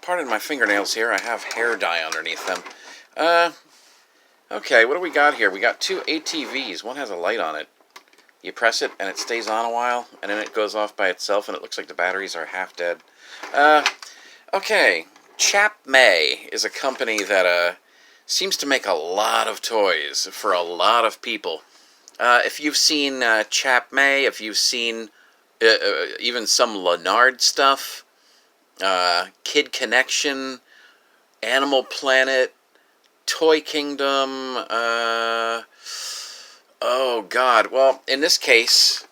pardon my fingernails here. I have hair dye underneath them. Okay, what do we got here? We got two ATVs. One has a light on it. You press it, and it stays on a while, and then it goes off by itself, and it looks like the batteries are half dead. Okay. Chap.a is a company that seems to make a lot of toys for a lot of people. If you've seen Chap.a, if you've seen even some Leonard stuff, Kid Connection, Animal Planet, Toy Kingdom, oh god, well, in this case,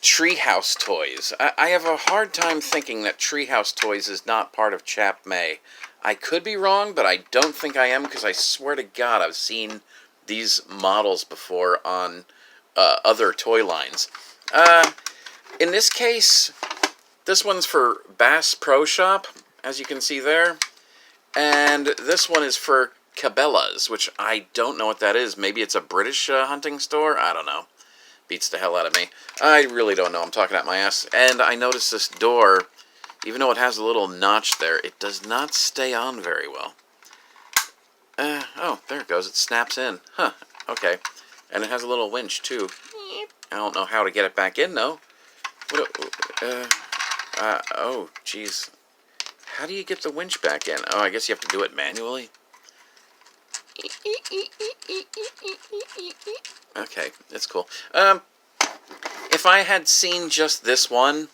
Treehouse Toys. I have a hard time thinking that Treehouse Toys is not part of Chap.a. I could be wrong, but I don't think I am, because I swear to God I've seen these models before on other toy lines. In this case, this one's for Bass Pro Shop, as you can see there, and this one is for Cabela's, which I don't know what that is. Maybe it's a British hunting store? I don't know. Beats the hell out of me. I really don't know. I'm talking out my ass. And I noticed this door, even though it has a little notch there, it does not stay on very well. Oh, there it goes. It snaps in. Huh, okay. And it has a little winch, too. I don't know how to get it back in, though. Oh, jeez. How do you get the winch back in? Oh, I guess you have to do it manually. Okay, that's cool. If I had seen just this one,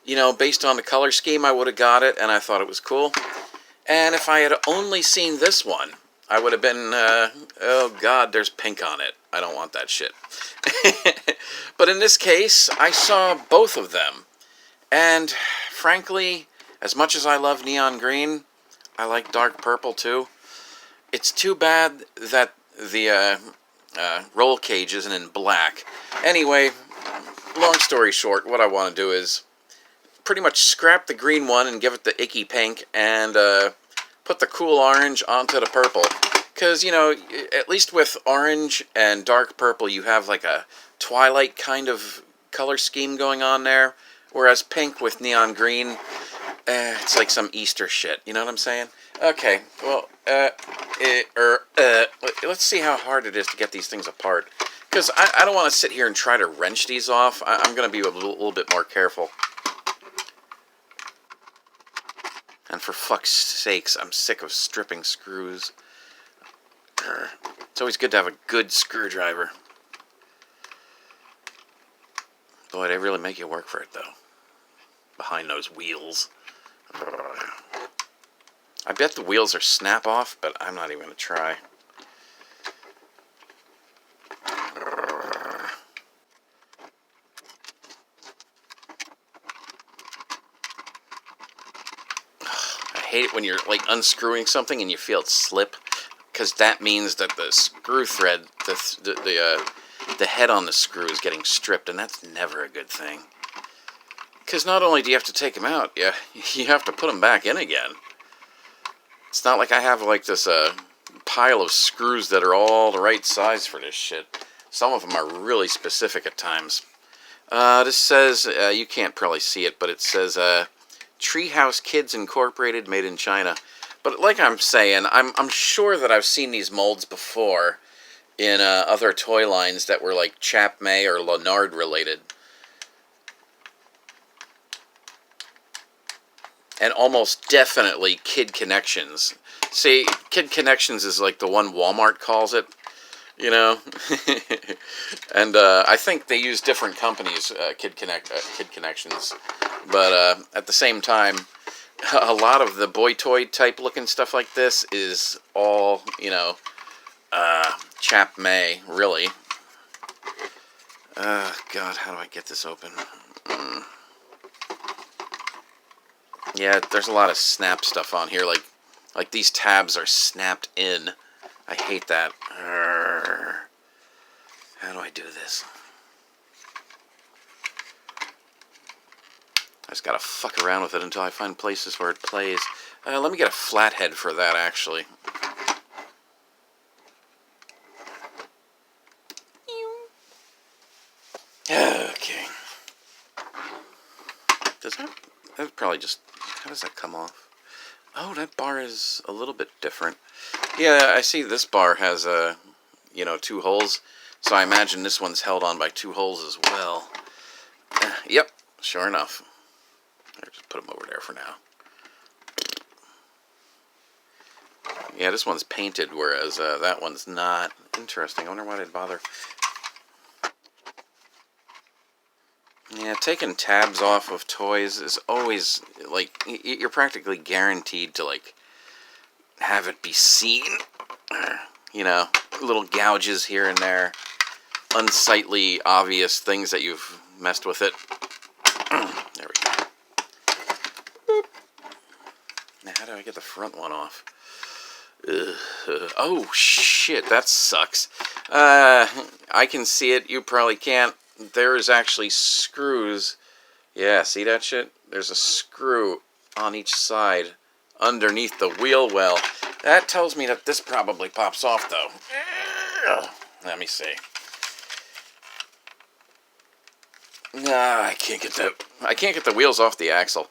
you know, based on the color scheme, I would have got it, and I thought it was cool. And if I had only seen this one, I would have been, oh god, there's pink on it. I don't want that shit. But in this case, I saw both of them. And, frankly, as much as I love neon green, I like dark purple, too. It's too bad that the roll cage isn't in black. Anyway, long story short, what I want to do is pretty much scrap the green one and give it the icky pink, and put the cool orange onto the purple. Because, you know, at least with orange and dark purple, you have like a twilight kind of color scheme going on there. Whereas pink with neon green, it's like some Easter shit. You know what I'm saying? Okay, well, let's see how hard it is to get these things apart. Because I don't want to sit here and try to wrench these off. I'm going to be a little bit more careful. And for fuck's sakes, I'm sick of stripping screws. It's always good to have a good screwdriver. Boy, they really make you work for it, though. Behind those wheels. I bet the wheels are snap-off, but I'm not even going to try. I hate it when you're, like, unscrewing something and you feel it slip, because that means that the screw thread, the head on the screw is getting stripped, and that's never a good thing. Because not only do you have to take them out, you have to put them back in again. It's not like I have like this pile of screws that are all the right size for this shit. Some of them are really specific at times. This says, you can't probably see it, but it says Treehouse Kids Incorporated, made in China. But like I'm saying, I'm sure that I've seen these molds before in other toy lines that were like Chap.a or Leonard related. And almost definitely Kid Connections. See, Kid Connections is like the one Walmart calls it, you know? And I think they use different companies, Kid Connections. But at the same time, a lot of the boy toy type looking stuff like this is all, you know, Chap.a, really. God, how do I get this open? Yeah, there's a lot of snap stuff on here, like these tabs are snapped in. I hate that. How do I do this? I just gotta fuck around with it until I find places where it plays. Let me get a flathead for that, actually. Okay. Does that probably just... How does that come off? Oh, that bar is a little bit different. Yeah, I see this bar has, two holes. So I imagine this one's held on by 2 holes as well. Yep, sure enough. I'll just put them over there for now. Yeah, this one's painted, whereas that one's not. Interesting. I wonder why they'd bother. Yeah, taking tabs off of toys is always, like, you're practically guaranteed to, like, have it be seen. Little gouges here and there. Unsightly, obvious things that you've messed with it. There we go. Boop. Now, how do I get the front one off? Oh, shit, that sucks. I can see it. You probably can't. There is actually screws. Yeah, see that shit? There's a screw on each side underneath the wheel well. That tells me that this probably pops off, though. Let me see. Nah, I can't get the wheels off the axle.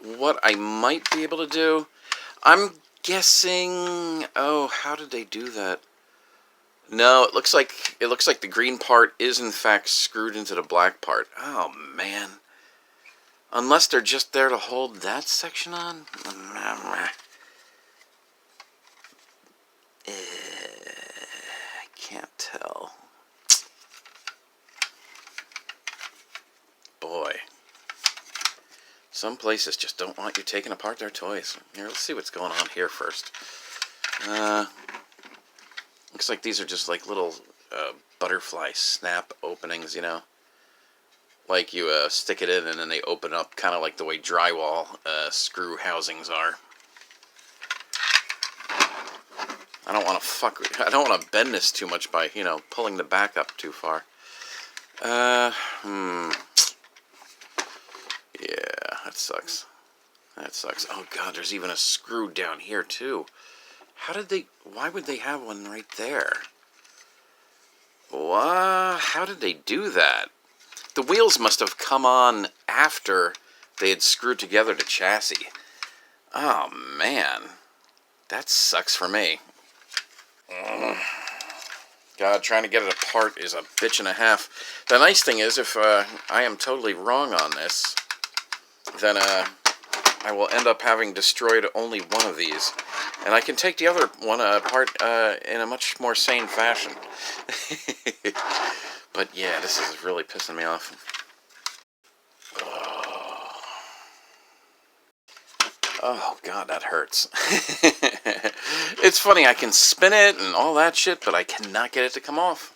What I might be able to do, I'm guessing. Oh, how did they do that? No, it looks like the green part is in fact screwed into the black part. Oh man. Unless they're just there to hold that section on. I can't tell. Boy. Some places just don't want you taking apart their toys. Here, let's see what's going on here first. Looks like these are just like little butterfly snap openings, Like you stick it in and then they open up, kind of like the way drywall screw housings are. I don't want to bend this too much by, pulling the back up too far. Yeah, that sucks. That sucks. Oh god, there's even a screw down here too. Why would they have one right there? What? How did they do that? The wheels must have come on after they had screwed together the chassis. Oh man. That sucks for me. God, trying to get it apart is a bitch and a half. The nice thing is, if I am totally wrong on this, then I will end up having destroyed only one of these. And I can take the other one apart in a much more sane fashion. But yeah, this is really pissing me off. Oh god, that hurts. It's funny, I can spin it and all that shit, but I cannot get it to come off.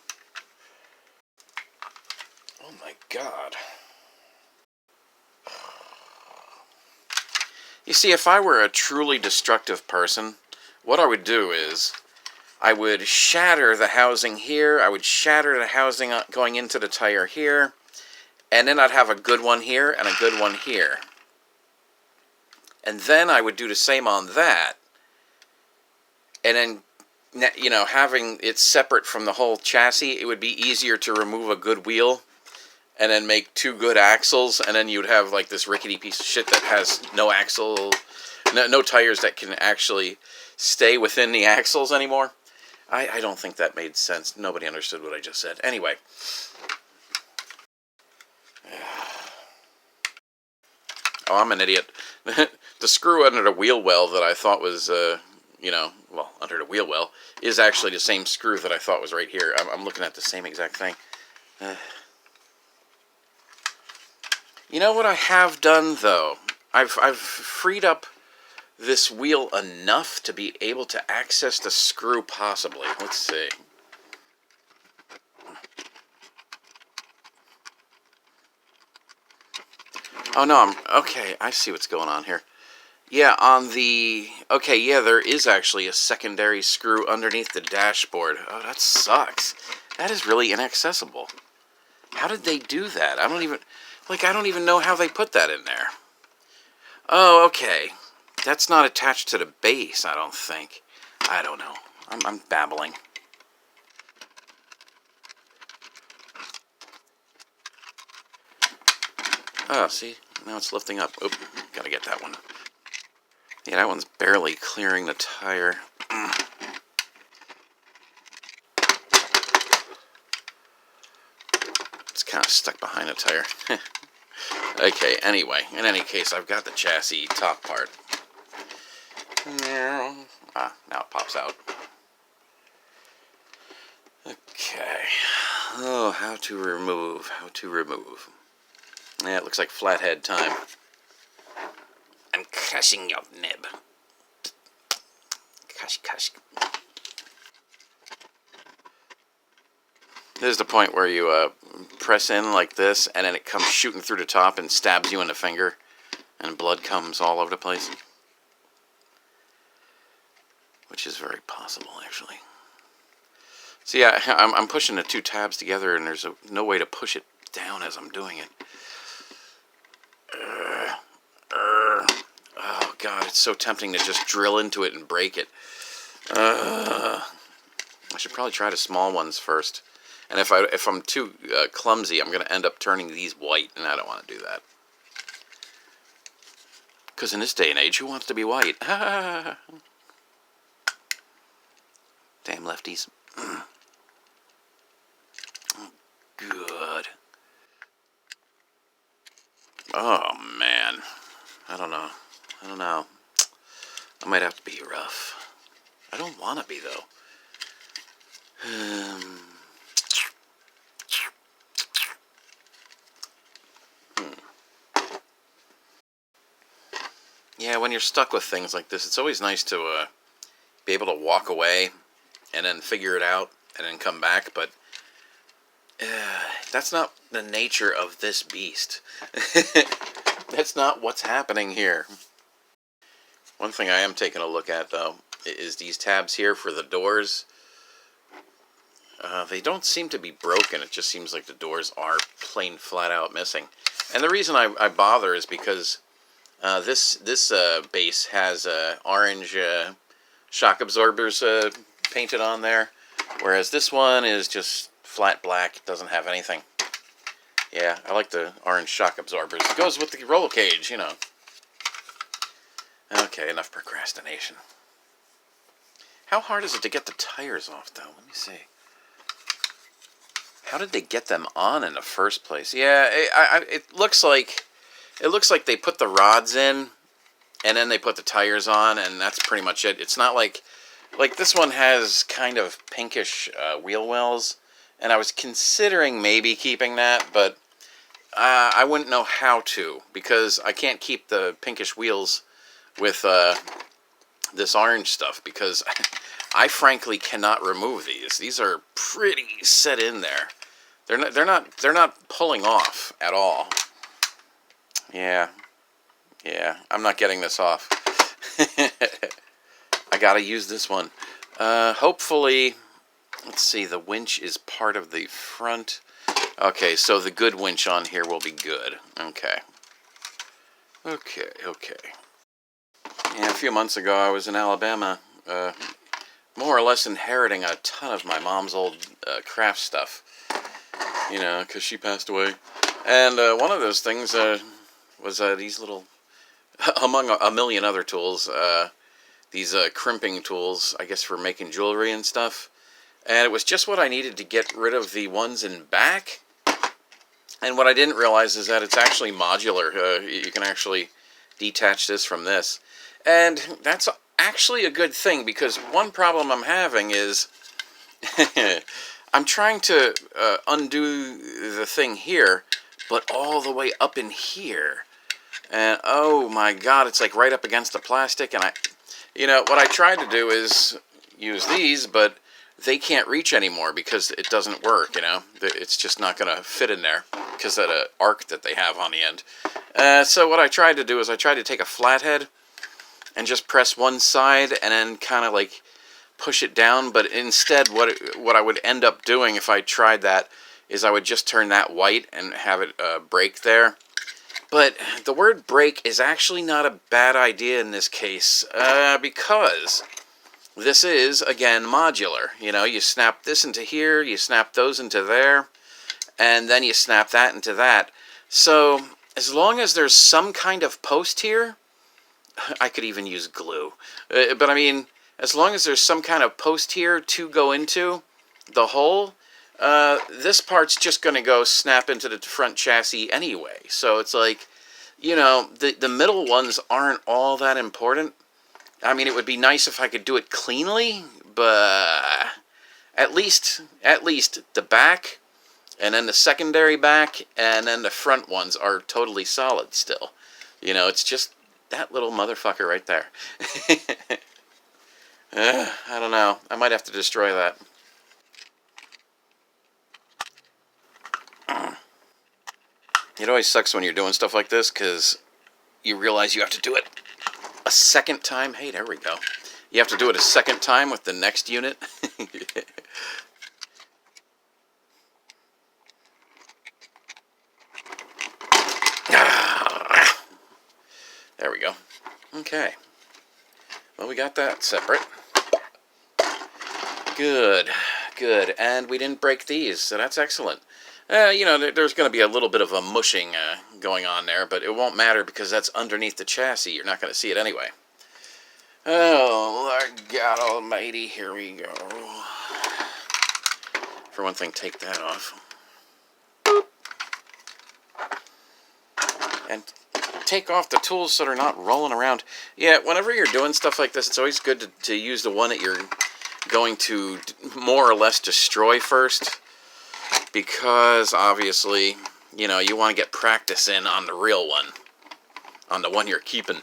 Oh my god. You see, if I were a truly destructive person, what I would do is I would shatter the housing here, I would shatter the housing going into the tire here, and then I'd have a good one here and a good one here. And then I would do the same on that. And then, having it separate from the whole chassis, it would be easier to remove a good wheel and then make 2 good axles, and then you'd have like this rickety piece of shit that has no axle, no tires that can actually stay within the axles anymore. I don't think that made sense. Nobody understood what I just said. Anyway. Oh, I'm an idiot. The screw under the wheel well that I thought was, under the wheel well, is actually the same screw that I thought was right here. I'm looking at the same exact thing. You know what I have done, though? I've freed up this wheel enough to be able to access the screw, possibly. Let's see. Oh, no, okay, I see what's going on here. Yeah, there is actually a secondary screw underneath the dashboard. Oh, that sucks. That is really inaccessible. How did they do that? I don't even know how they put that in there. Oh, okay. That's not attached to the base, I don't think. I don't know. I'm babbling. Oh, see? Now it's lifting up. Oop, gotta get that one. Yeah, that one's barely clearing the tire. It's kind of stuck behind the tire. Okay, anyway, in any case, I've got the chassis top part. Ah, now it pops out. Okay. Oh, how to remove. Yeah, it looks like flathead time. I'm crushing your nib. Cush. This is the point where you press in like this, and then it comes shooting through the top and stabs you in the finger, and blood comes all over the place. Which is very possible, actually. So yeah, I'm pushing the two tabs together, and there's no way to push it down as I'm doing it. Oh God, it's so tempting to just drill into it and break it. I should probably try the small ones first. And if I'm too clumsy, I'm going to end up turning these white, and I don't want to do that. Because in this day and age, who wants to be white? Damn lefties. Good. Oh, man. I don't know. I might have to be rough. I don't want to be, though. Yeah, when you're stuck with things like this, it's always nice to be able to walk away and then figure it out and then come back, but that's not the nature of this beast. That's not what's happening here. One thing I am taking a look at, though, is these tabs here for the doors. They don't seem to be broken. It just seems like the doors are plain flat out missing. And the reason I bother is because this base has orange shock absorbers painted on there, whereas this one is just flat black. It doesn't have anything. Yeah, I like the orange shock absorbers. It goes with the roll cage, you know. Okay, enough procrastination. How hard is it to get the tires off, though? Let me see. How did they get them on in the first place? Yeah, it looks like they put the rods in, and then they put the tires on, and that's pretty much it. It's not like this one has kind of pinkish wheel wells, and I was considering maybe keeping that, but I wouldn't know how to, because I can't keep the pinkish wheels with this orange stuff, because I frankly cannot remove these. These are pretty set in there. They're not pulling off at all. Yeah, I'm not getting this off. I gotta use this one. Hopefully, let's see, the winch is part of the front. Okay, so the good winch on here will be good. Okay. Yeah, a few months ago I was in Alabama, more or less inheriting a ton of my mom's old craft stuff, you know, because she passed away. And one of those things was these little, among a million other tools, these crimping tools, I guess for making jewelry and stuff. And it was just what I needed to get rid of the ones in back. And what I didn't realize is that it's actually modular. You can actually detach this from this. And that's actually a good thing, because one problem I'm having is I'm trying to undo the thing here, but all the way up in here. And oh my God, it's like right up against the plastic. And what I tried to do is use these, but they can't reach anymore because it doesn't work, you know. It's just not going to fit in there because of the arc that they have on the end. So what I tried to do is I tried to take a flathead and just press one side and then kind of like push it down. But instead, what I would end up doing if I tried that is I would just turn that white and have it break there. But the word break is actually not a bad idea in this case, because this is, again, modular. You know, you snap this into here, you snap those into there, and then you snap that into that. So as long as there's some kind of post here, I could even use glue. But I mean, as long as there's some kind of post here to go into the hole, this part's just going to go snap into the front chassis anyway. So it's like, you know, the middle ones aren't all that important. I mean, it would be nice if I could do it cleanly, but at least the back, and then the secondary back, and then the front ones are totally solid still. You know, it's just that little motherfucker right there. I don't know. I might have to destroy that. It always sucks when you're doing stuff like this, because you realize you have to do it a second time. Hey, there we go. You have to do it a second time with the next unit. There we go. Okay. Well, we got that separate. Good. Good. And we didn't break these, so that's excellent. You know, there's going to be a little bit of a mushing going on there, but it won't matter because that's underneath the chassis. You're not going to see it anyway. Oh, Lord God almighty. Here we go. For one thing, take that off. And take off the tools so they're not rolling around. Yeah, whenever you're doing stuff like this, it's always good to use the one that you're going to more or less destroy first, because obviously, you know, you want to get practice in on the real one, on the one you're keeping.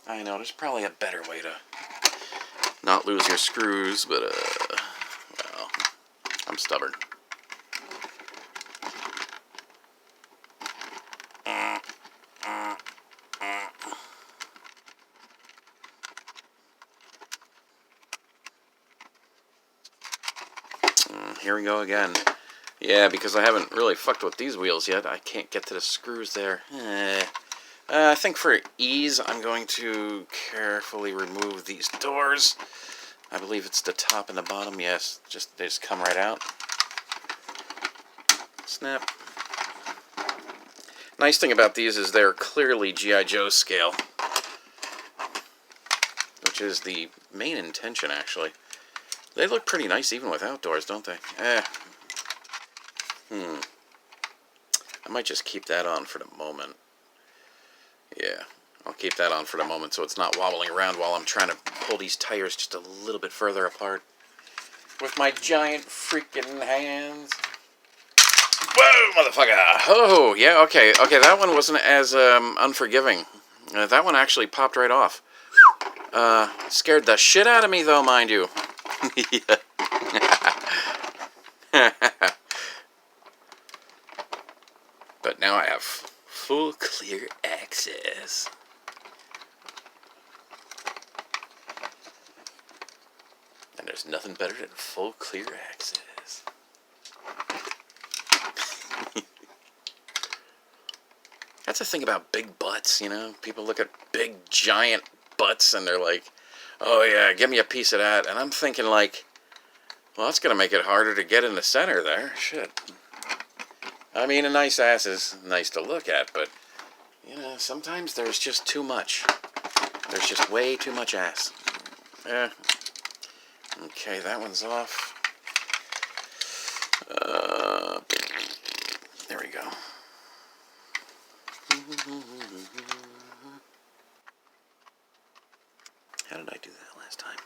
I know, there's probably a better way to not lose your screws, but, well, I'm stubborn. Here we go again. Yeah, because I haven't really fucked with these wheels yet. I can't get to the screws there. I think for ease, I'm going to carefully remove these doors. I believe it's the top and the bottom. Yes, they just come right out. Snap. Nice thing about these is they're clearly G.I. Joe scale, which is the main intention, actually. They look pretty nice even without doors, don't they? I might just keep that on for the moment. Yeah, I'll keep that on for the moment so it's not wobbling around while I'm trying to pull these tires just a little bit further apart with my giant freaking hands. Whoa, motherfucker! Oh, yeah, okay, that one wasn't as unforgiving. That one actually popped right off. Scared the shit out of me, though, mind you. But now I have full clear access. And there's nothing better than full clear access. That's the thing about big butts, you know? People look at big, giant butts and they're like, oh yeah, give me a piece of that. And I'm thinking like, well, that's going to make it harder to get in the center there. Shit. I mean, a nice ass is nice to look at, but, you know, sometimes there's just too much. There's just way too much ass. Okay, that one's off. There we go. How did I do that last time?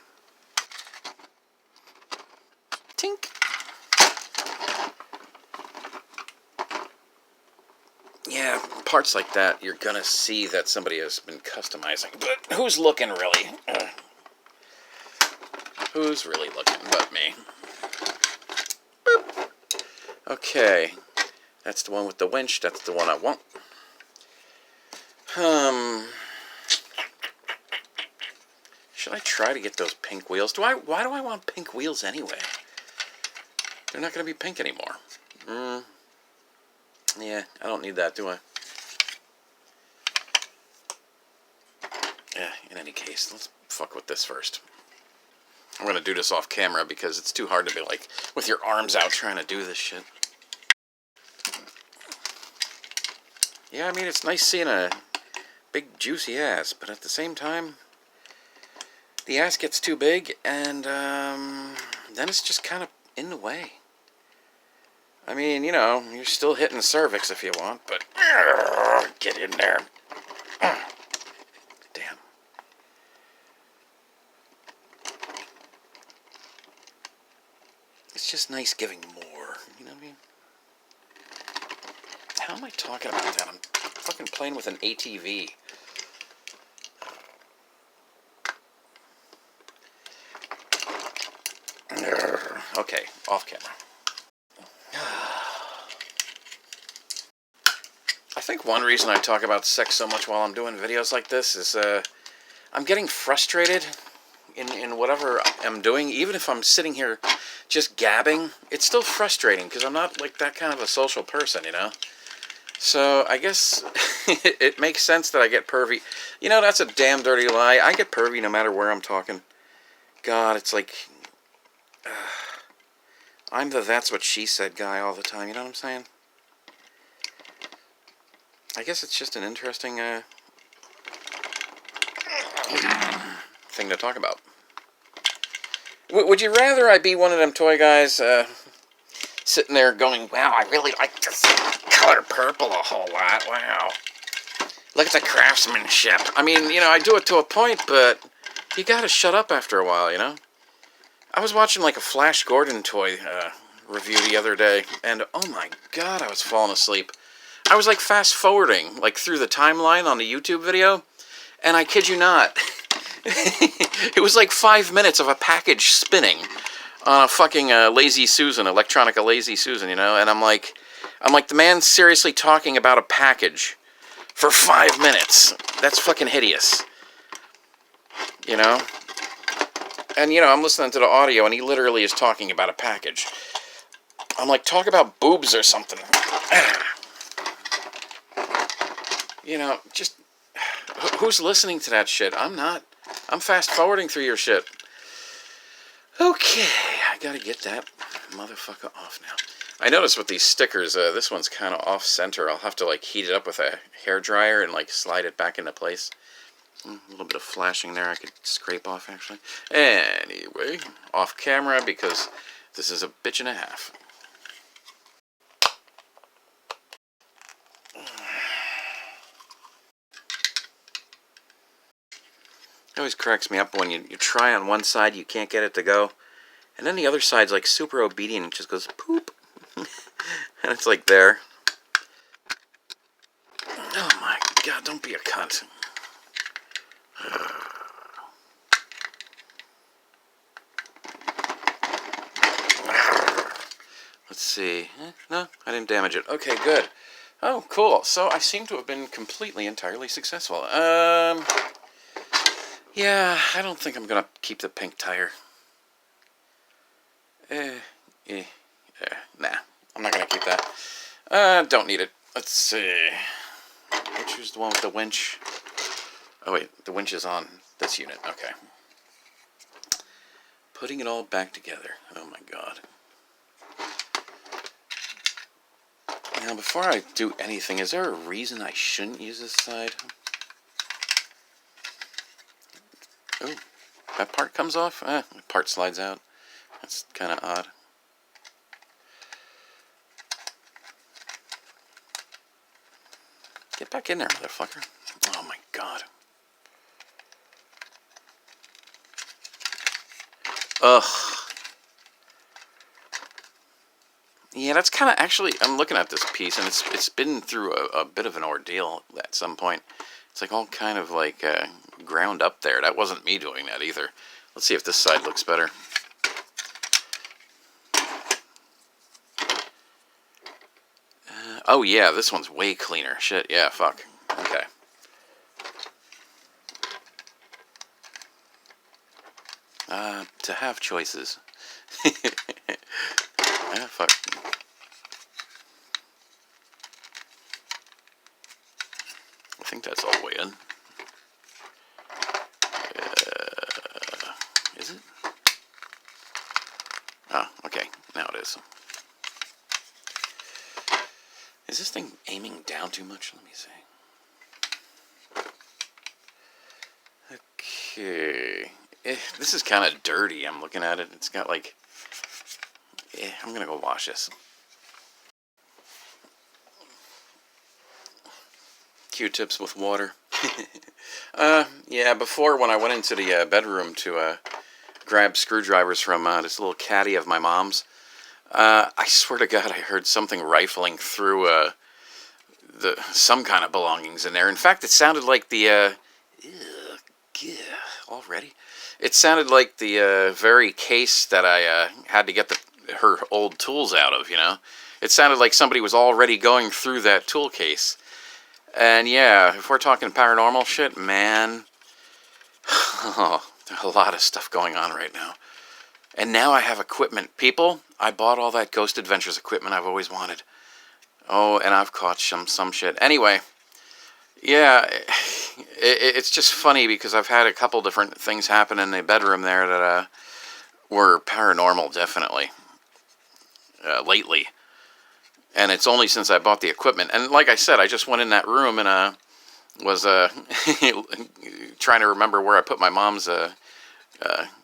Tink! Yeah, parts like that, you're gonna see that somebody has been customizing. But who's looking, really? Who's really looking but me? Boop. Okay. That's the one with the winch. That's the one I want. Should I try to get those pink wheels? Why do I want pink wheels anyway? They're not going to be pink anymore. Yeah, I don't need that, do I? Yeah, in any case, let's fuck with this first. I'm going to do this off camera because it's too hard to be like, with your arms out trying to do this shit. Yeah, I mean, it's nice seeing a big juicy ass, but at the same time, the ass gets too big, and then it's just kind of in the way. I mean, you know, you're still hitting the cervix if you want, but get in there. Damn. It's just nice giving more, you know what I mean? How am I talking about that? I'm fucking playing with an ATV. Okay, off camera. I think one reason I talk about sex so much while I'm doing videos like this is I'm getting frustrated in whatever I'm doing. Even if I'm sitting here just gabbing, it's still frustrating because I'm not like that kind of a social person, you know? So I guess it makes sense that I get pervy. You know, that's a damn dirty lie. I get pervy no matter where I'm talking. God, it's like... I'm the that's what she said guy all the time, you know what I'm saying? I guess it's just an interesting thing to talk about. Would you rather I be one of them toy guys sitting there going, wow, I really like this color purple a whole lot, wow. Look at the craftsmanship. I mean, you know, I do it to a point, but you gotta shut up after a while, you know? I was watching like a Flash Gordon toy review the other day, and oh my god, I was falling asleep. I was like fast forwarding, like through the timeline on the YouTube video, and I kid you not, it was like 5 minutes of a package spinning on a fucking Lazy Susan, electronica Lazy Susan, you know, and I'm like, the man's seriously talking about a package for 5 minutes. That's fucking hideous, you know? And, you know, I'm listening to the audio, and he literally is talking about a package. I'm like, talk about boobs or something. You know, just... Who's listening to that shit? I'm not. I'm fast-forwarding through your shit. Okay, I gotta get that motherfucker off now. I noticed with these stickers, this one's kind of off-center. I'll have to, like, heat it up with a hairdryer and, like, slide it back into place. A little bit of flashing there I could scrape off, actually. Anyway, off camera because this is a bitch and a half. It always cracks me up when you try on one side, you can't get it to go. And then the other side's like super obedient and just goes poop. And it's like there. Oh my god, don't be a cunt. Let's see. No, I didn't damage it. Okay, good. Oh, cool. So I seem to have been completely, entirely successful. Yeah, I don't think I'm gonna keep the pink tire. Nah, I'm not gonna keep that. Don't need it. Let's see. Which is the one with the winch? Oh wait, the winch is on this unit. Okay. Putting it all back together. Oh my god. Now, before I do anything, is there a reason I shouldn't use this side? Oh, that part comes off? The part slides out. That's kind of odd. Get back in there, motherfucker. Oh my god. Ugh. Yeah, that's kind of actually, I'm looking at this piece, and it's been through a bit of an ordeal at some point. It's like all kind of like ground up there. That wasn't me doing that either. Let's see if this side looks better. Oh yeah, this one's way cleaner. Shit, yeah, fuck. Okay. To have choices. Fuck. I think that's all the way in. Is it? Oh, okay. Now it is. this thing aiming down too much? Let me see. Okay. This is kind of dirty. I'm looking at it. It's got like... I'm going to go wash this. Q-tips with water. Yeah, before when I went into the bedroom to grab screwdrivers from this little caddy of my mom's, I swear to God I heard something rifling through some kind of belongings in there. In fact, it sounded like the... already? It sounded like the very case that I had to get her old tools out of, you know? It sounded like somebody was already going through that tool case. And yeah, if we're talking paranormal shit, man, there's a lot of stuff going on right now. And now I have equipment. People, I bought all that Ghost Adventures equipment I've always wanted. Oh, and I've caught some shit. Anyway, yeah, it's just funny because I've had a couple different things happen in the bedroom there that were paranormal, definitely, lately. And it's only since I bought the equipment. And like I said, I just went in that room and was trying to remember where I put my mom's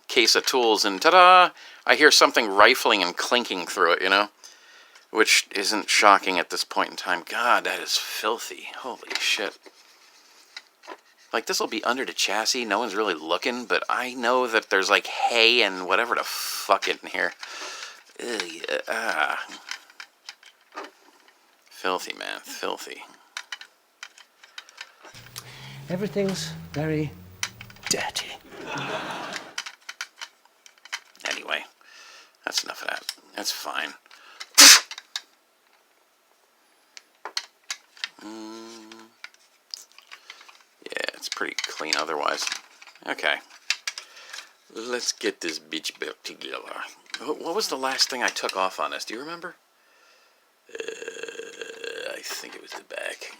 case of tools. And ta-da! I hear something rifling and clinking through it, you know? Which isn't shocking at this point in time. God, that is filthy. Holy shit. Like, this will be under the chassis. No one's really looking. But I know that there's, like, hay and whatever the fuck in here. Ugh, Filthy, man. Filthy. Everything's very dirty. Anyway, that's enough of that. That's fine. Yeah, it's pretty clean otherwise. Okay. Let's get this bitch back together. What was the last thing I took off on this? Do you remember? I think it was the back.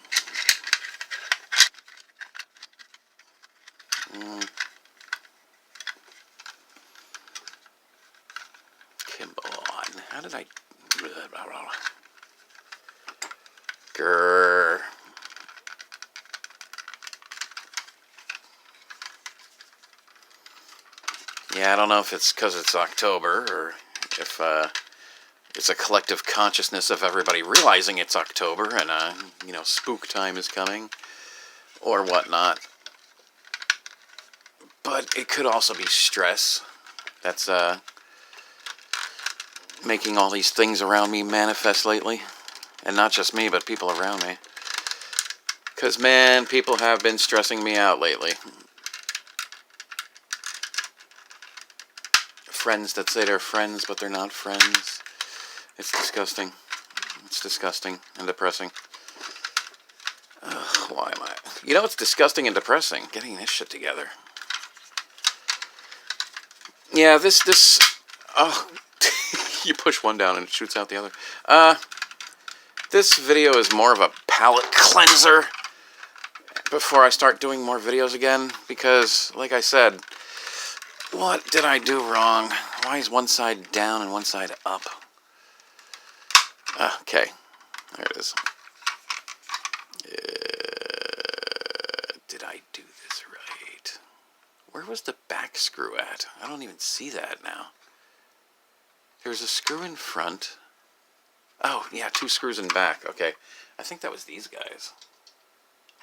Come on. How did I... Grrr. Yeah, I don't know if it's because it's October or if it's a collective consciousness of everybody realizing it's October and, you know, spook time is coming or whatnot. But it could also be stress that's making all these things around me manifest lately. And not just me, but people around me. Because, man, people have been stressing me out lately. Friends that say they're friends, but they're not friends. It's disgusting. It's disgusting and depressing. Ugh, why am I... You know what's disgusting and depressing? Getting this shit together. Yeah, this... Oh, you push one down and it shoots out the other. This video is more of a palate cleanser before I start doing more videos again. Because, like I said, what did I do wrong? Why is one side down and one side up? Okay, there it is. Did I do this right? Where was the back screw at? I don't even see that now. There's a screw in front. Oh, yeah, 2 screws in back. Okay, I think that was these guys.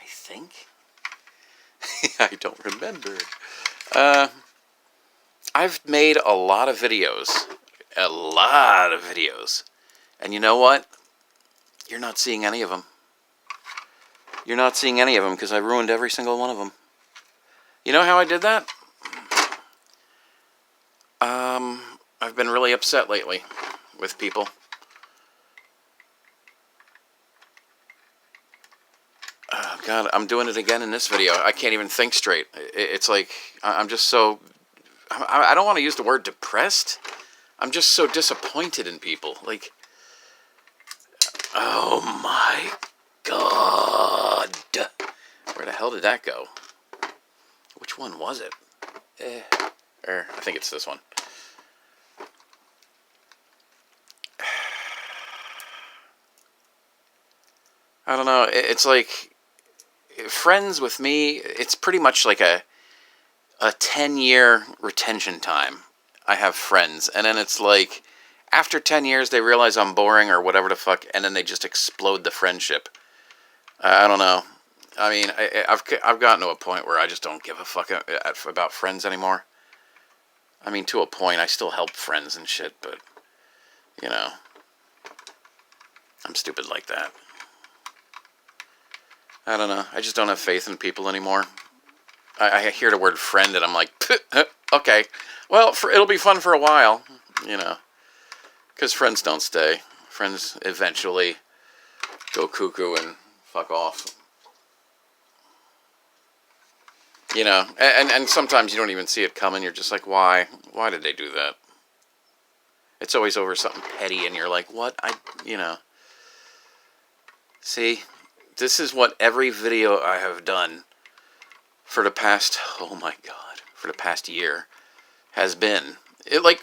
I think? I don't remember. I've made a lot of videos. A lot of videos. And you know what? You're not seeing any of them. You're not seeing any of them because I ruined every single one of them. You know how I did that? I've been really upset lately with people. Oh, God, I'm doing it again in this video. I can't even think straight. It's like, I'm just so... I don't want to use the word depressed. I'm just so disappointed in people. Like, oh my God. Where the hell did that go? Which one was it? I think it's this one. I don't know. It's like friends with me. It's pretty much like a 10-year retention time. I have friends, and then it's like after 10 years they realize I'm boring or whatever the fuck, and then they just explode the friendship. I don't know. I mean, I've gotten to a point where I just don't give a fuck about friends anymore. I mean, to a point, I still help friends and shit, but you know, I'm stupid like that. I don't know. I just don't have faith in people anymore. I hear the word friend and I'm like, okay, well, it'll be fun for a while, you know, because friends don't stay. Friends eventually go cuckoo and fuck off. You know, and sometimes you don't even see it coming. You're just like, why? Why did they do that? It's always over something petty, and you're like, what? You know. See, this is what every video I have done for the past, oh my God, for the past year has been. It like,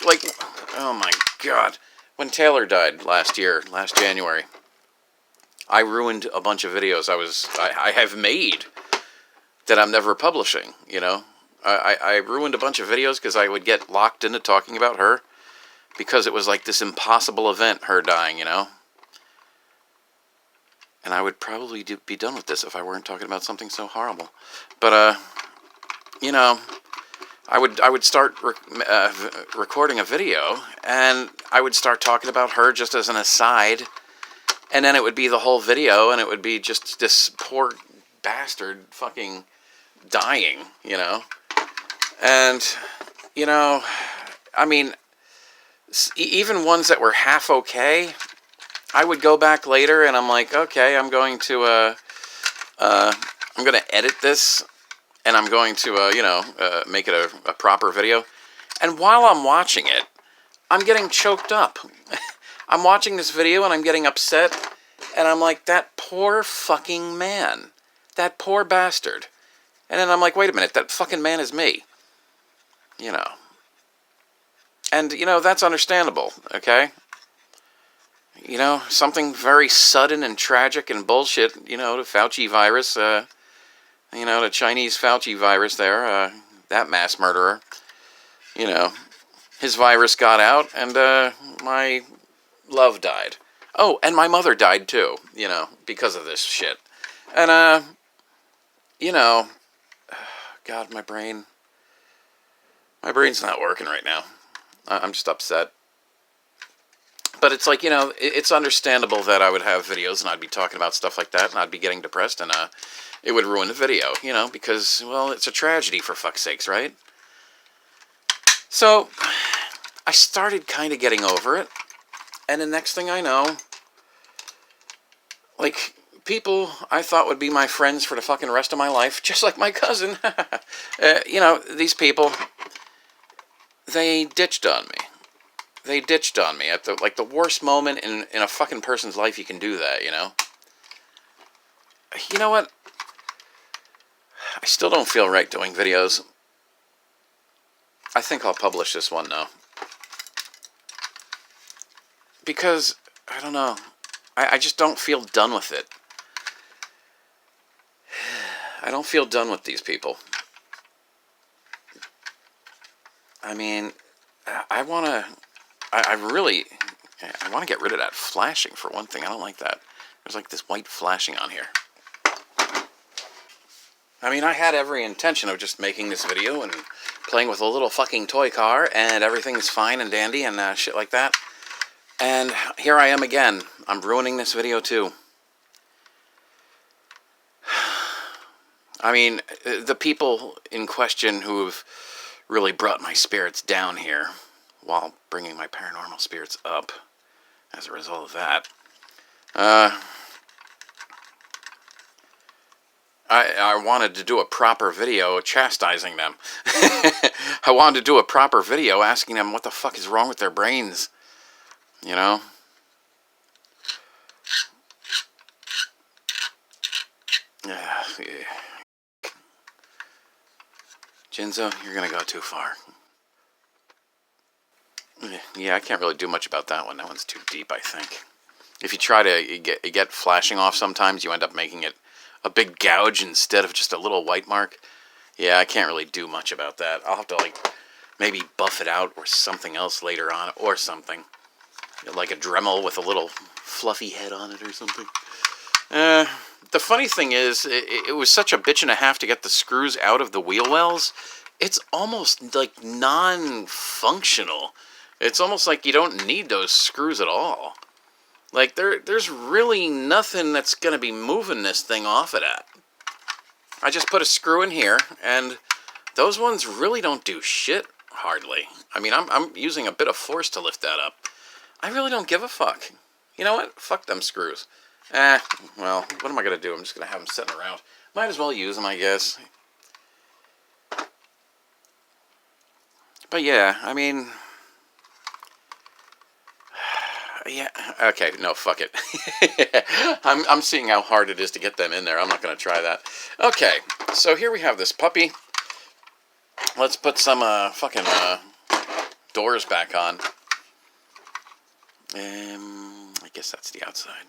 oh my God. When Taylor died last January, I ruined a bunch of videos I have made that I'm never publishing, you know. I ruined a bunch of videos because I would get locked into talking about her because it was like this impossible event, her dying, you know. And I would probably be done with this if I weren't talking about something so horrible. But, you know, I would start recording a video, and I would start talking about her just as an aside, and then it would be the whole video, and it would be just this poor bastard fucking dying, you know. And, you know, I mean, even ones that were half okay, I would go back later and I'm like, okay, I'm going to edit this, and I'm going to, you know, make it a proper video. And while I'm watching it, I'm getting choked up. I'm watching this video and I'm getting upset, and I'm like, that poor fucking man. That poor bastard. And then I'm like, wait a minute, that fucking man is me. You know. And, you know, that's understandable, okay? You know, something very sudden and tragic and bullshit, you know, the Fauci virus, you know, the Chinese Fauci virus there, that mass murderer, you know, his virus got out, and my love died. Oh, and my mother died too, you know, because of this shit. And, you know, God, my brain's not working right now. I'm just upset. But it's like, you know, it's understandable that I would have videos and I'd be talking about stuff like that, and I'd be getting depressed, and it would ruin the video, you know, because, well, it's a tragedy, for fuck's sakes, right? So I started kind of getting over it, and the next thing I know, like, people I thought would be my friends for the fucking rest of my life, just like my cousin, you know, these people, they ditched on me. They ditched on me at the worst moment in a fucking person's life. You can do that, you know. You know what? I still don't feel right doing videos. I think I'll publish this one though, because I don't know. I just don't feel done with it. I don't feel done with these people. I mean, I want to. I want to get rid of that flashing, for one thing. I don't like that. There's like this white flashing on here. I mean, I had every intention of just making this video and playing with a little fucking toy car, and everything's fine and dandy and shit like that. And here I am again. I'm ruining this video too. I mean, the people in question who have really brought my spirits down here, while bringing my paranormal spirits up as a result of that. I wanted to do a proper video chastising them. I wanted to do a proper video asking them what the fuck is wrong with their brains. You know? Yeah. Jinzo, you're gonna go too far. Yeah, I can't really do much about that one. That one's too deep, I think. If you try to get flashing off sometimes, you end up making it a big gouge instead of just a little white mark. Yeah, I can't really do much about that. I'll have to, like, maybe buff it out or something else later on, or something. Like a Dremel with a little fluffy head on it or something. The funny thing is, it was such a bitch and a half to get the screws out of the wheel wells. It's almost like non-functional. It's almost like you don't need those screws at all. Like, there's really nothing that's going to be moving this thing off of that. I just put a screw in here, and those ones really don't do shit, hardly. I mean, I'm using a bit of force to lift that up. I really don't give a fuck. You know what? Fuck them screws. Well, what am I going to do? I'm just going to have them sitting around. Might as well use them, I guess. But yeah, I mean... Yeah, okay, no, fuck it. I'm seeing how hard it is to get them in there. I'm not going to try that. Okay, so here we have this puppy. Let's put some fucking doors back on. I guess that's the outside.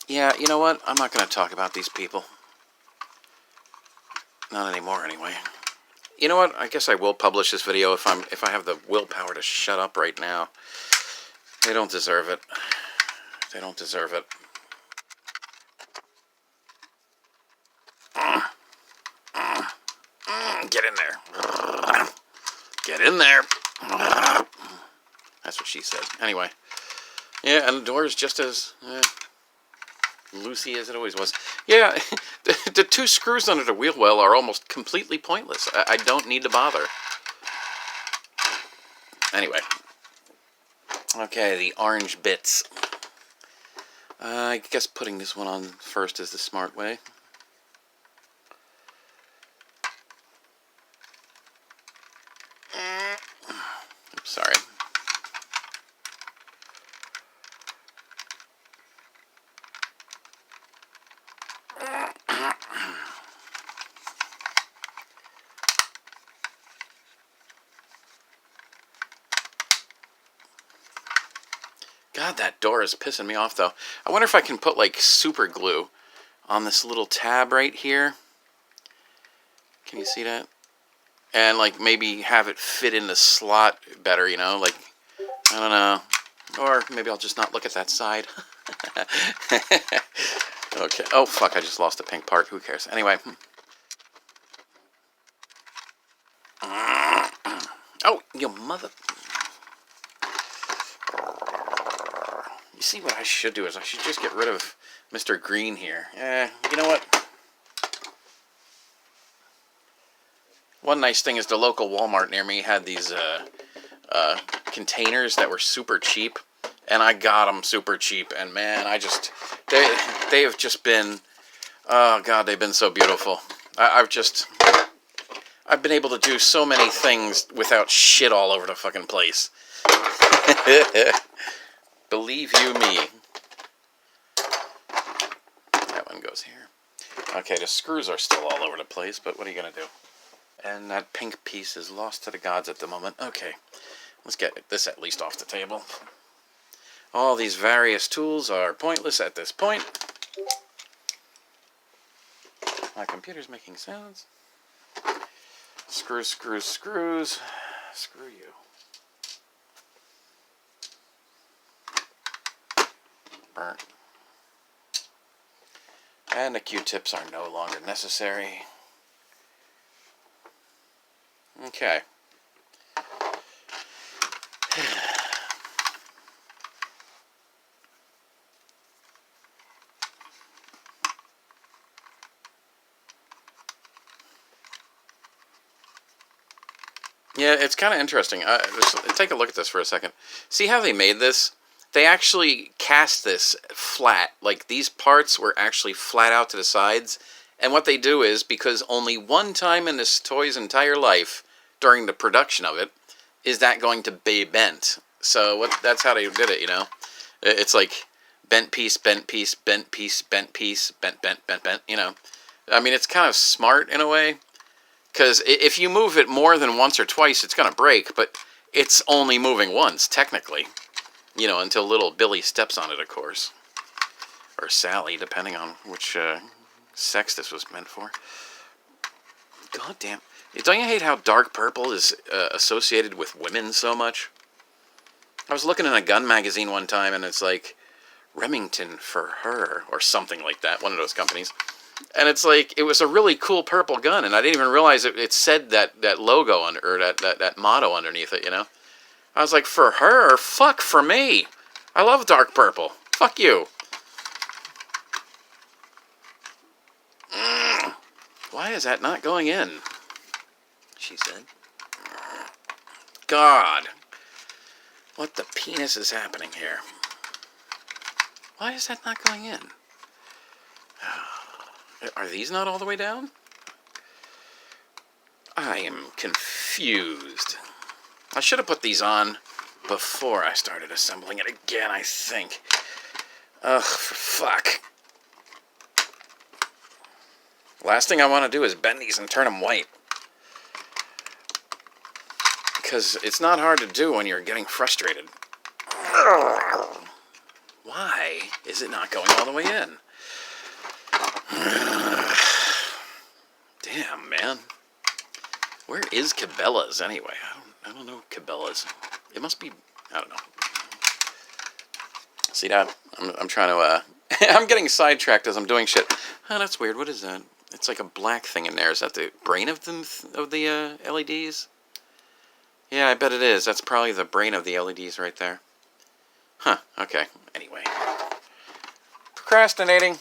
Yeah, you know what? I'm not going to talk about these people. Not anymore, anyway. You know what? I guess I will publish this video if I have the willpower to shut up right now. They don't deserve it. They don't deserve it. Get in there. Get in there. That's what she said. Anyway. Yeah, and the door is just as loosey as it always was. Yeah, the two screws under the wheel well are almost completely pointless. I don't need to bother. Anyway. Okay, the orange bits. I guess putting this one on first is the smart way. Oops, sorry. God, that door is pissing me off, though. I wonder if I can put, like, super glue on this little tab right here. Can you see that? And, like, maybe have it fit in the slot better, you know? Like, I don't know. Or maybe I'll just not look at that side. Okay. Oh, fuck, I just lost a pink part. Who cares? Anyway. Oh, you mother... You see, what I should do is I should just get rid of Mr. Green here. You know what? One nice thing is the local Walmart near me had these containers that were super cheap, and I got them super cheap. And man, they have just been, oh god, they've been so beautiful. I've been able to do so many things without shit all over the fucking place. Believe you me. That one goes here. Okay, the screws are still all over the place, but what are you going to do? And that pink piece is lost to the gods at the moment. Okay, let's get this at least off the table. All these various tools are pointless at this point. My computer's making sounds. Screws, screws, screws. Screw you. Burnt. And the Q-tips are no longer necessary. Okay. Yeah, it's kind of interesting. Just take a look at this for a second. See how they made this? They actually cast this flat. Like, these parts were actually flat out to the sides. And what they do is, because only one time in this toy's entire life, during the production of it, is that going to be bent. So that's how they did it, you know? It's like bent piece, bent piece, bent piece, bent piece, bent, bent, bent, bent, you know? I mean, it's kind of smart in a way. Because if you move it more than once or twice, it's going to break. But it's only moving once, technically. You know, until little Billy steps on it, of course. Or Sally, depending on which sex this was meant for. God damn. Don't you hate how dark purple is associated with women so much? I was looking in a gun magazine one time, and it's like, Remington for her, or something like that, one of those companies. And it's like, it was a really cool purple gun, and I didn't even realize it said that logo, under, or that motto underneath it, you know? I was like, for her? Fuck for me. I love dark purple. Fuck you. Why is that not going in? She said. God. What the penis is happening here? Why is that not going in? Are these not all the way down? I am confused. I should have put these on before I started assembling it again, I think. Ugh, for fuck. Last thing I want to do is bend these and turn them white. Because it's not hard to do when you're getting frustrated. Why is it not going all the way in? Damn, man. Where is Cabela's anyway? I don't know Cabela's. It must be, I don't know. See that? I'm trying to, I'm getting sidetracked as I'm doing shit. Oh, that's weird. What is that? It's like a black thing in there. Is that the brain of the LEDs? Yeah, I bet it is. That's probably the brain of the LEDs right there. Huh, okay. Anyway. Procrastinating.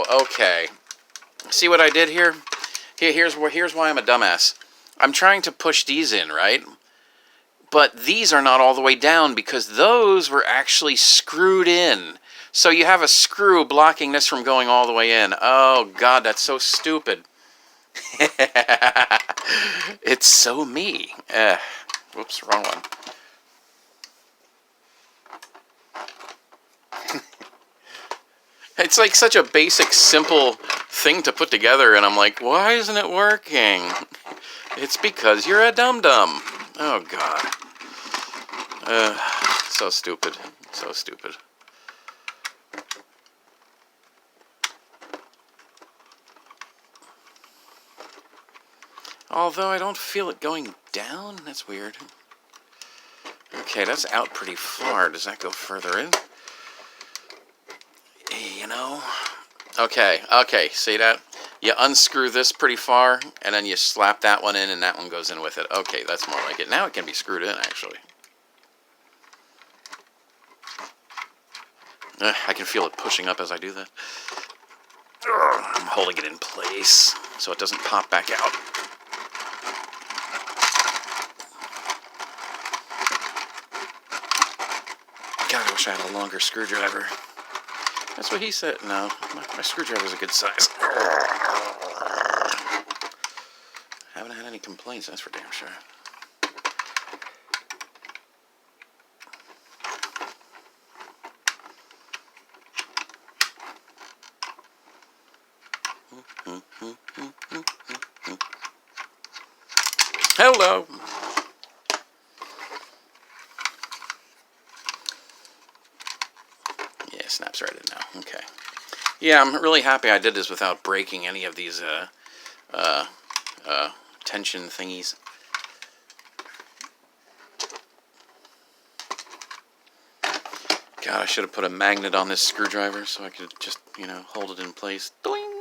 Okay. See what I did here? Here's why I'm a dumbass. I'm trying to push these in, right? But these are not all the way down because those were actually screwed in. So you have a screw blocking this from going all the way in. Oh, God, that's so stupid. It's so me. Whoops, wrong one. It's like such a basic, simple thing to put together, and I'm like, why isn't it working? It's because you're a dum-dum. Oh, God. So stupid. So stupid. Although I don't feel it going down. That's weird. Okay, that's out pretty far. Does that go further in? You know? Okay, see that? You unscrew this pretty far, and then you slap that one in, and that one goes in with it. Okay, that's more like it. Now it can be screwed in, actually. I can feel it pushing up as I do that. I'm holding it in place so it doesn't pop back out. God, I wish I had a longer screwdriver. That's what he said. No, my screwdriver's a good size. Haven't had any complaints, that's for damn sure. Hello. Yeah, snaps right in now. Okay. Yeah, I'm really happy I did this without breaking any of these tension thingies. God, I should have put a magnet on this screwdriver so I could just, you know, hold it in place. Doing.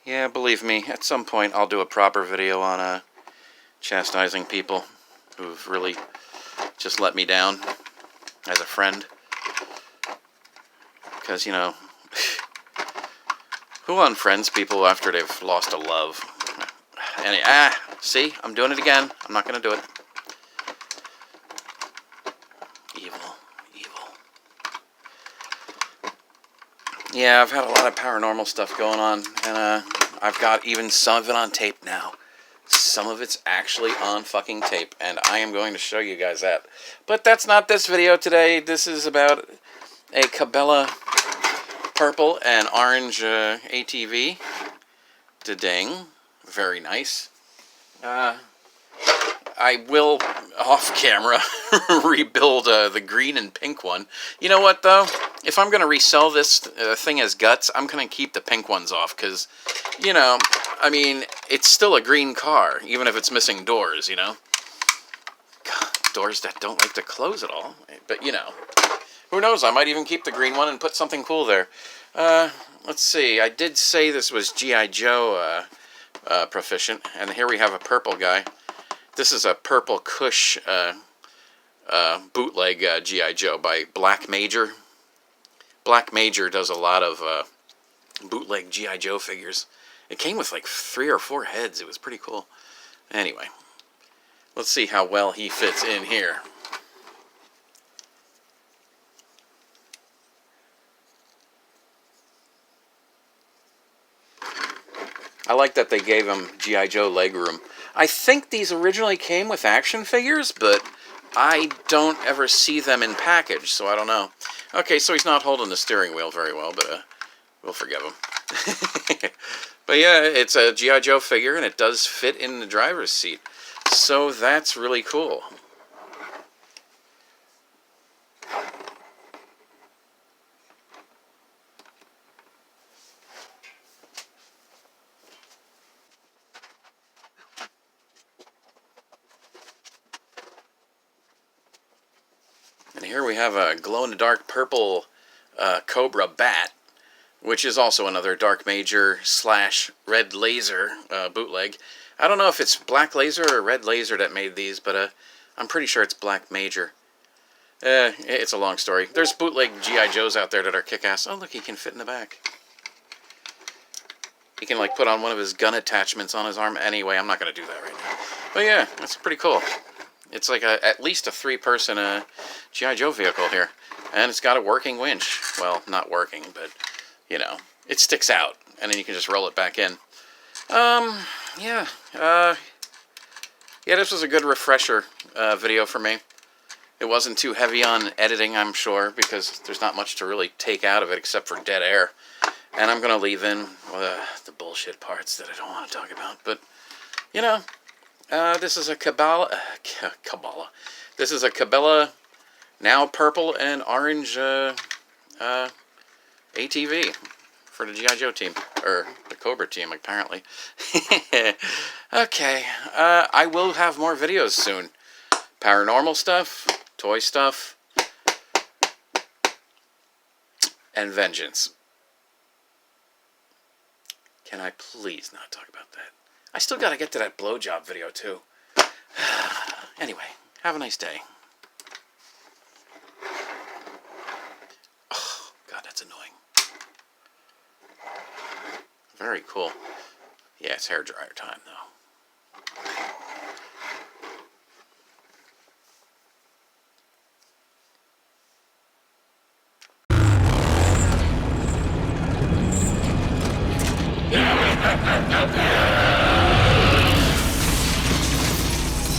Yeah, believe me, at some point I'll do a proper video on chastising people who've really just let me down as a friend. Because, you know, who unfriends people after they've lost a love? And, see, I'm doing it again. I'm not going to do it. Evil. Yeah, I've had a lot of paranormal stuff going on, and I've got even some of it on tape now. some of it's actually on fucking tape, and I am going to show you guys that. But that's not this video today. This is about a Cabela purple and orange ATV. Da-ding. Very nice. I will, off camera, rebuild the green and pink one. You know what, though? If I'm going to resell this thing as guts, I'm going to keep the pink ones off, because, you know, I mean, it's still a green car, even if it's missing doors, you know? God, doors that don't like to close at all. But, you know, who knows? I might even keep the green one and put something cool there. Let's see. I did say this was G.I. Joe proficient, and here we have a purple guy. This is a purple Kush bootleg G.I. Joe by Black Major. Black Major does a lot of bootleg G.I. Joe figures. It came with like 3 or 4 heads. It was pretty cool. Anyway, let's see how well he fits in here. I like that they gave him G.I. Joe legroom. I think these originally came with action figures, but I don't ever see them in package, so I don't know. Okay, so he's not holding the steering wheel very well, but we'll forgive him. But yeah, it's a G.I. Joe figure, and it does fit in the driver's seat. So that's really cool. And here we have a glow-in-the-dark purple Cobra bat, which is also another Dark Major / Red Laser bootleg. I don't know if it's Black Laser or Red Laser that made these, but I'm pretty sure it's Black Major. It's a long story. There's bootleg G.I. Joes out there that are kick-ass. Oh, look, he can fit in the back. He can, like, put on one of his gun attachments on his arm. Anyway, I'm not going to do that right now. But yeah, that's pretty cool. It's like at least a 3-person G.I. Joe vehicle here. And it's got a working winch. Well, not working, but, you know, it sticks out. And then you can just roll it back in. Yeah. Yeah, this was a good refresher video for me. It wasn't too heavy on editing, I'm sure, because there's not much to really take out of it except for dead air. And I'm going to leave in the bullshit parts that I don't want to talk about. But, you know, this is a Cabela. This is a Cabela, now purple and orange ATV for the G.I. Joe team, or the Cobra team, apparently. Okay, I will have more videos soon. Paranormal stuff, toy stuff, and vengeance. Can I please not talk about that? I still gotta get to that blowjob video, too. Anyway, have a nice day. Oh, God, that's annoying. Very cool. Yeah, it's hairdryer time, though.